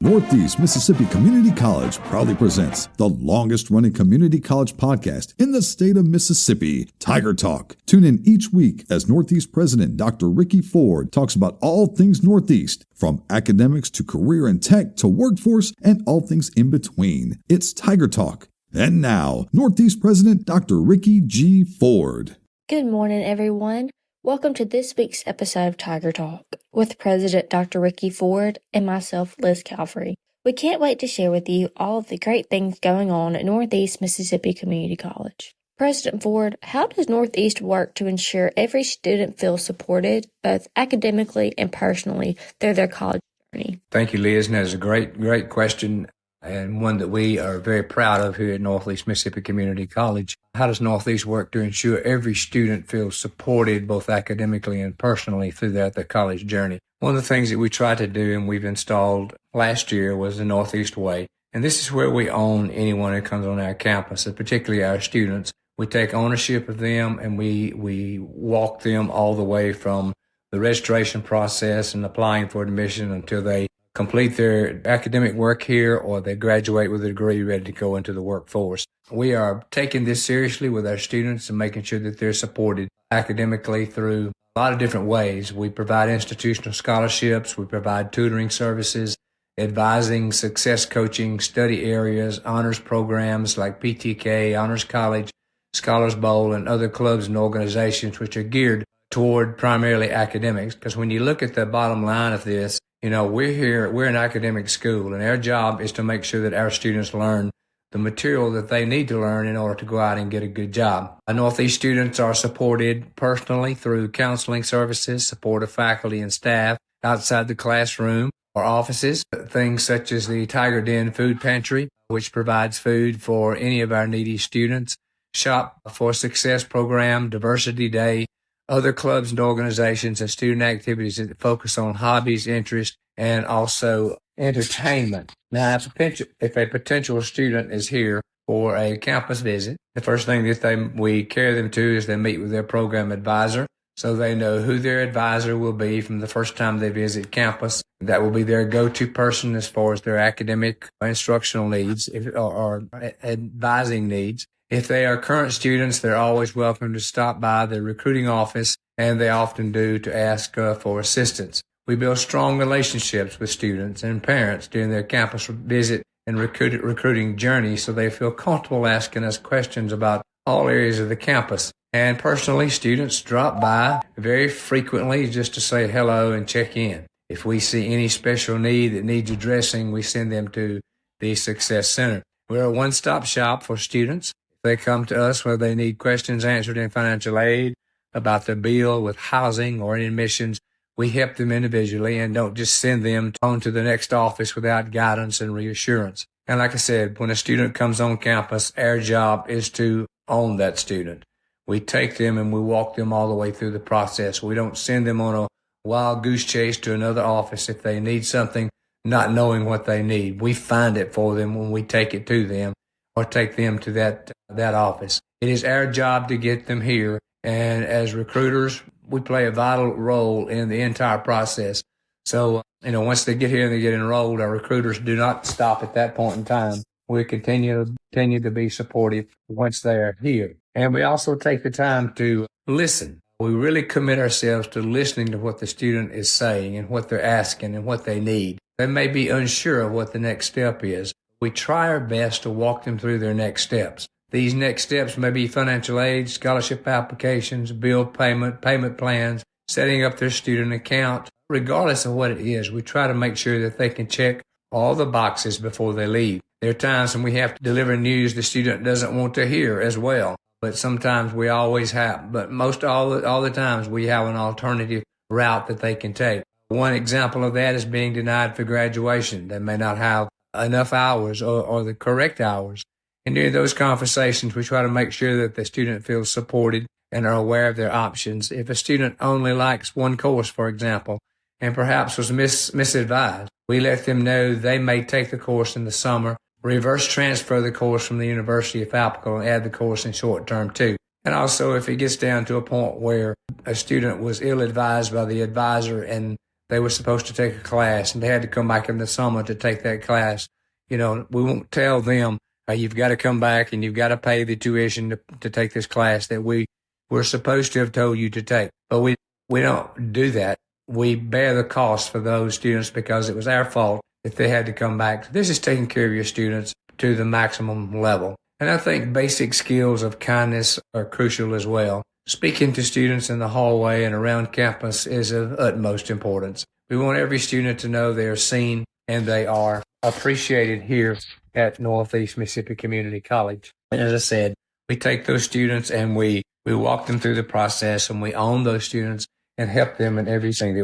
Northeast Mississippi Community College proudly presents the longest-running community college podcast in the state of Mississippi, Tiger Talk. Tune in each week as Northeast President Dr. Ricky Ford talks about all things Northeast, from academics to career and tech to workforce and all things in between. It's Tiger Talk. And now, Northeast President Dr. Ricky G. Ford. Good morning, everyone. Welcome to this week's episode of Tiger Talk with President Dr. Ricky Ford and myself, Liz Calvery. We can't wait to share with you all of the great things going on at Northeast Mississippi Community College. President Ford, how does Northeast work to ensure every student feels supported, both academically and personally, through their college journey? Thank you, Liz. And that's a great question, and one that we are very proud of here at Northeast Mississippi Community College. How does Northeast work to ensure every student feels supported both academically and personally through their college journey? One of the things that we try to do and we've installed last year was the Northeast Way. And this is where we own anyone who comes on our campus, and particularly our students. We take ownership of them and we walk them all the way from the registration process and applying for admission until they complete their academic work here or they graduate with a degree ready to go into the workforce. We are taking this seriously with our students and making sure that they're supported academically through a lot of different ways. We provide institutional scholarships, we provide tutoring services, advising, success coaching, study areas, honors programs like PTK, Honors College, Scholars Bowl, and other clubs and organizations which are geared toward primarily academics. Because when you look at the bottom line of this, we're an academic school, and our job is to make sure that our students learn the material that they need to learn in order to go out and get a good job. Our Northeast students are supported personally through counseling services, support of faculty and staff outside the classroom or offices, things such as the Tiger Den Food Pantry, which provides food for any of our needy students, Shop for Success program, Diversity Day, other clubs and organizations and student activities that focus on hobbies, interests, and also entertainment. Now, if a potential student is here for a campus visit, the first thing that we carry them to is they meet with their program advisor, so they know who their advisor will be from the first time they visit campus. That will be their go-to person as far as their academic instructional needs or advising needs. If they are current students, they're always welcome to stop by the recruiting office, and they often do, to ask for assistance. We build strong relationships with students and parents during their campus visit and recruiting journey, so they feel comfortable asking us questions about all areas of the campus. And personally, students drop by very frequently just to say hello and check in. If we see any special need that needs addressing, we send them to the Success Center. We're a one-stop shop for students. They come to us where they need questions answered in financial aid, about their bill with housing or in admissions. We help them individually and don't just send them on to the next office without guidance and reassurance. And like I said, when a student comes on campus, our job is to own that student. We take them and we walk them all the way through the process. We don't send them on a wild goose chase to another office if they need something, not knowing what they need. We find it for them when we take it to them or take them to that office. It is our job to get them here, and as recruiters, we play a vital role in the entire process. So, once they get here and they get enrolled, our recruiters do not stop at that point in time. We continue to be supportive once they are here. And we also take the time to listen. We really commit ourselves to listening to what the student is saying and what they're asking and what they need. They may be unsure of what the next step is. We try our best to walk them through their next steps. These next steps may be financial aid, scholarship applications, bill payment plans, setting up their student account. Regardless of what it is, we try to make sure that they can check all the boxes before they leave. There are times when we have to deliver news the student doesn't want to hear as well, but sometimes we always have. But most all the times we have an alternative route that they can take. One example of that is being denied for graduation. They may not have enough hours or the correct hours. And during those conversations, we try to make sure that the student feels supported and are aware of their options. If a student only likes one course, for example, and perhaps was misadvised, we let them know they may take the course in the summer, reverse transfer the course from the University if applicable, and add the course in short term too. And also, if it gets down to a point where a student was ill-advised by the advisor and they were supposed to take a class and they had to come back in the summer to take that class. We won't tell them, you've got to come back and you've got to pay the tuition to take this class that we're supposed to have told you to take. But we don't do that. We bear the cost for those students because it was our fault that they had to come back. This is taking care of your students to the maximum level. And I think basic skills of kindness are crucial as well. Speaking to students in the hallway and around campus is of utmost importance. We want every student to know they are seen and they are appreciated here at Northeast Mississippi Community College. And as I said, we take those students and we walk them through the process and we own those students and help them in everything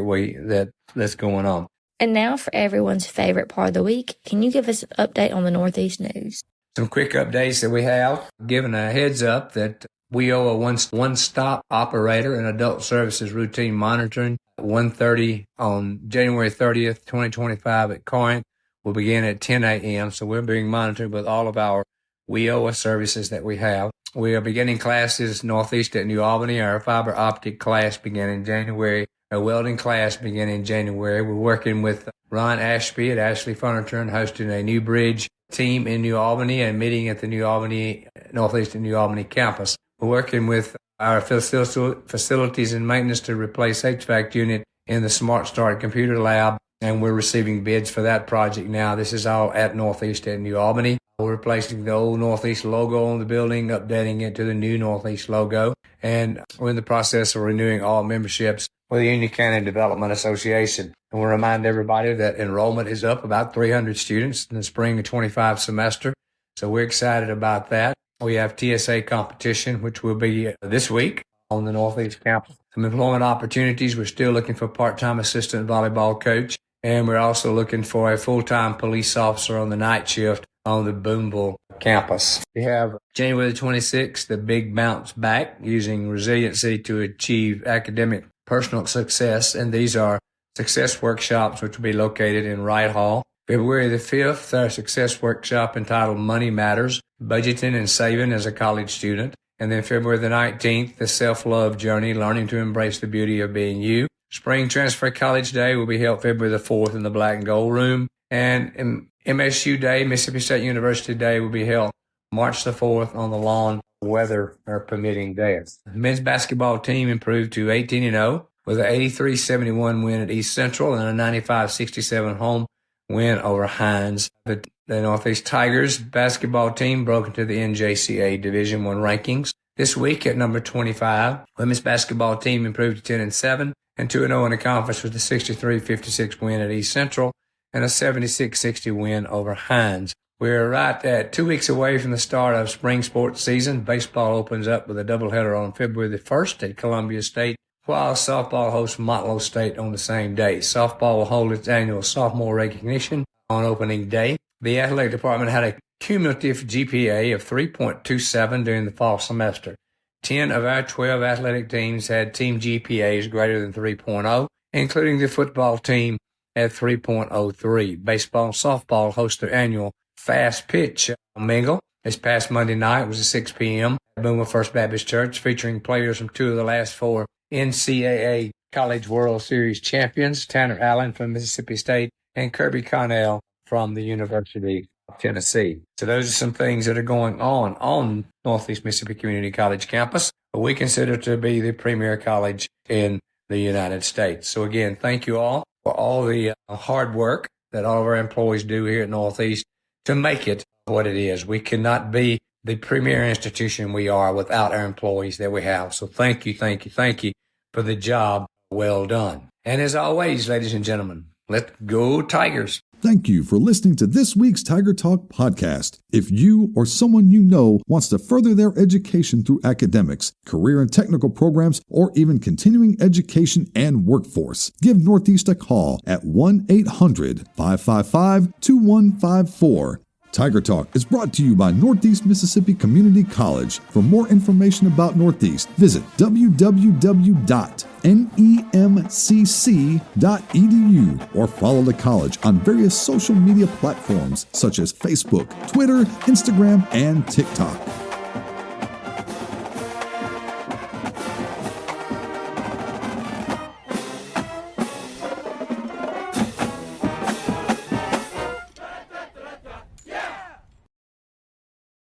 that's going on. And now for everyone's favorite part of the week, can you give us an update on the Northeast news? Some quick updates that we have. Giving a heads up that we owe a one-stop operator in adult services routine monitoring at 1:30 on January 30th, 2025 at Corinth. We'll begin at 10 a.m. So we're being monitored with all of our WIOA services that we have. We are beginning classes Northeast at New Albany. Our fiber optic class began in January. Our welding class began in January. We're working with Ron Ashby at Ashley Furniture and hosting a new bridge team in New Albany and meeting at the Northeast and New Albany campus. We're working with our facilities and maintenance to replace HVAC unit in the Smart Start computer lab, and we're receiving bids for that project now. This is all at Northeast and New Albany. We're replacing the old Northeast logo on the building, updating it to the new Northeast logo, and we're in the process of renewing all memberships with the Union County Development Association. And we'll remind everybody that enrollment is up about 300 students in the spring of 25 semester. So we're excited about that. We have TSA competition, which will be this week on the Northeast campus. Some employment opportunities. We're still looking for part-time assistant volleyball coach. And we're also looking for a full-time police officer on the night shift on the Boonville campus. We have January the 26th, the big bounce back, using resiliency to achieve academic personal success. And these are success workshops, which will be located in Wright Hall. February the 5th, our success workshop entitled Money Matters, Budgeting and Saving as a College Student. And then February the 19th, the Self-Love Journey, Learning to Embrace the Beauty of Being You. Spring Transfer College Day will be held February the 4th in the Black and Gold Room. And MSU Day, Mississippi State University Day, will be held March the 4th on the lawn, weather permitting there. The men's basketball team improved to 18-0 with an 83-71 win at East Central and a 95-67 home win over Hines. The Northeast Tigers basketball team broke into the NJCA Division I rankings this week at number 25. Women's basketball team improved to 10-7 and 2-0 in the conference with a 63-56 win at East Central and a 76-60 win over Hines. We're right at 2 weeks away from the start of spring sports season. Baseball opens up with a doubleheader on February the 1st at Columbia State, while softball hosts Motlow State on the same day. Softball will hold its annual sophomore recognition on opening day. The athletic department had a cumulative GPA of 3.27 during the fall semester. 10 of our 12 athletic teams had team GPAs greater than 3.0, including the football team at 3.03. Baseball and softball host their annual fast pitch mingle. This past Monday night was at 6 p.m. at Boonville First Baptist Church, featuring players from two of the last four NCAA College World Series champions, Tanner Allen from Mississippi State and Kirby Connell from the University of Tennessee. So those are some things that are going on Northeast Mississippi Community College campus, what we consider to be the premier college in the United States. So again, thank you all for all the hard work that all of our employees do here at Northeast to make it what it is. We cannot be the premier institution we are without our employees that we have. So thank you for the job well done. And as always, ladies and gentlemen, let's go Tigers. Thank you for listening to this week's Tiger Talk podcast. If you or someone you know wants to further their education through academics, career and technical programs, or even continuing education and workforce, give Northeast a call at 1-800-555-2154. Tiger Talk is brought to you by Northeast Mississippi Community College. For more information about Northeast, visit www.nemcc.edu or follow the college on various social media platforms such as Facebook, Twitter, Instagram, and TikTok.